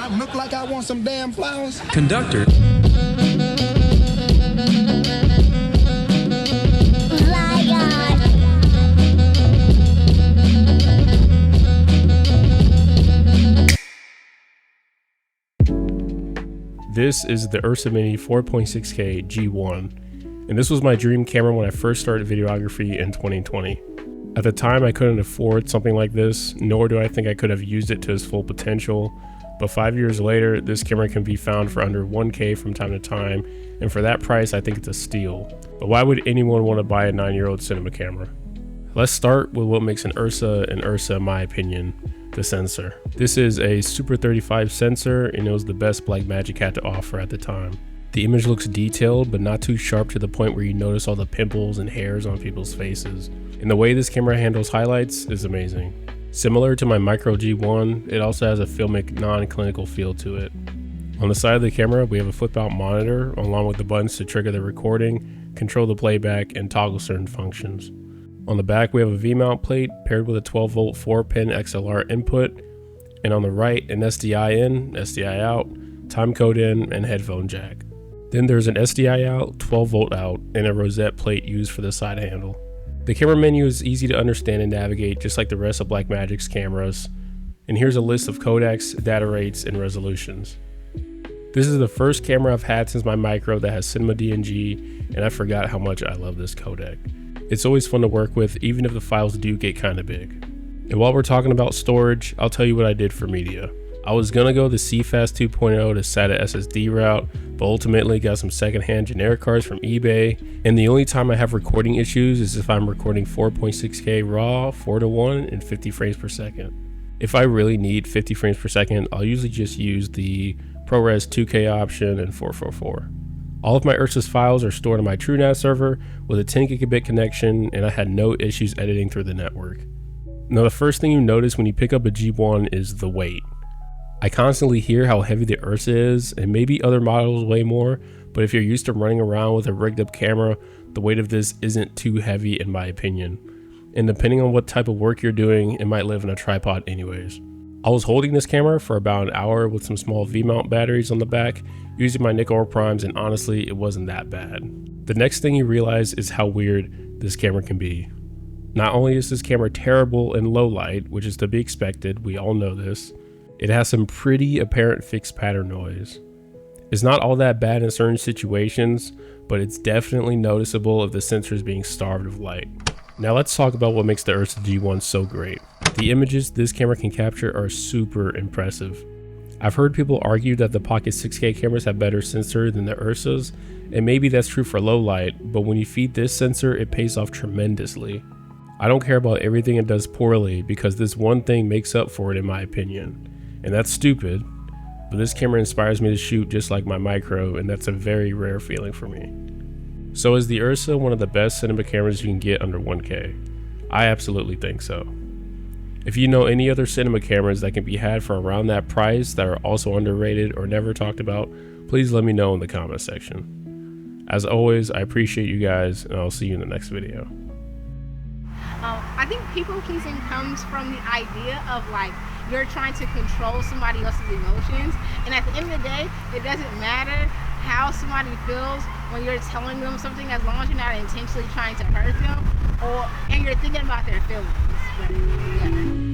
I look like I want some damn flowers? Conductor. This is the URSA Mini 4.6K G1, and this was my dream camera when I first started videography in 2020. At the time, I couldn't afford something like this, nor do I think I could have used it to its full potential, but 5 years later, this camera can be found for under 1K from time to time, and for that price, I think it's a steal. But why would anyone want to buy a 9-year-old cinema camera? Let's start with what makes an URSA in my opinion. The sensor. This is a Super 35 sensor, and it was the best Blackmagic had to offer at the time. The image looks detailed, but not too sharp to the point where you notice all the pimples and hairs on people's faces. And the way this camera handles highlights is amazing. Similar to my Micro G1, it also has a filmic, non-clinical feel to it. On the side of the camera, we have a flip-out monitor, along with the buttons to trigger the recording, control the playback, and toggle certain functions. On the back, we have a V-mount plate paired with a 12-volt 4-pin XLR input, and on the right, an SDI in, SDI out, timecode in, and headphone jack. Then there's an SDI out, 12-volt out, and a rosette plate used for the side handle. The camera menu is easy to understand and navigate, just like the rest of Blackmagic's cameras. And here's a list of codecs, data rates, and resolutions. This is the first camera I've had since my Micro that has Cinema DNG, and I forgot how much I love this codec. It's always fun to work with, even if the files do get kind of big. And while we're talking about storage, I'll tell you what I did for media. I was gonna go the CFast 2.0 to SATA SSD route, but ultimately got some secondhand generic cards from eBay. And the only time I have recording issues is if I'm recording 4.6K RAW, 4:1, and 50 frames per second. If I really need 50 frames per second, I'll usually just use the ProRes 2K option and 444. All of my URSA's files are stored on my TrueNAS server with a 10 gigabit connection, and I had no issues editing through the network. Now, the first thing you notice when you pick up a G1 is the weight. I constantly hear how heavy the URSA is, and maybe other models weigh more, but if you're used to running around with a rigged up camera, the weight of this isn't too heavy in my opinion. And depending on what type of work you're doing, it might live in a tripod anyways. I was holding this camera for about an hour with some small V-mount batteries on the back, using my Nikkor primes, and honestly, it wasn't that bad. The next thing you realize is how weird this camera can be. Not only is this camera terrible in low light, which is to be expected, we all know this, it has some pretty apparent fixed pattern noise. It's not all that bad in certain situations, but it's definitely noticeable if the sensor is being starved of light. Now let's talk about what makes the URSA G1 so great. The images this camera can capture are super impressive. I've heard people argue that the Pocket 6K cameras have better sensor than the URSAs, and maybe that's true for low light, but when you feed this sensor, it pays off tremendously. I don't care about everything it does poorly because this one thing makes up for it in my opinion. And that's stupid, but this camera inspires me to shoot just like my Micro, and that's a very rare feeling for me. So is the URSA one of the best cinema cameras you can get under 1K? I absolutely think so. If you know any other cinema cameras that can be had for around that price that are also underrated or never talked about, please let me know in the comment section. As always, I appreciate you guys, and I'll see you in the next video. I think people pleasing comes from the idea of like you're trying to control somebody else's emotions, and at the end of the day, it doesn't matter how somebody feels when you're telling them something, as long as you're not intentionally trying to hurt them and you're thinking about their feelings. But, yeah.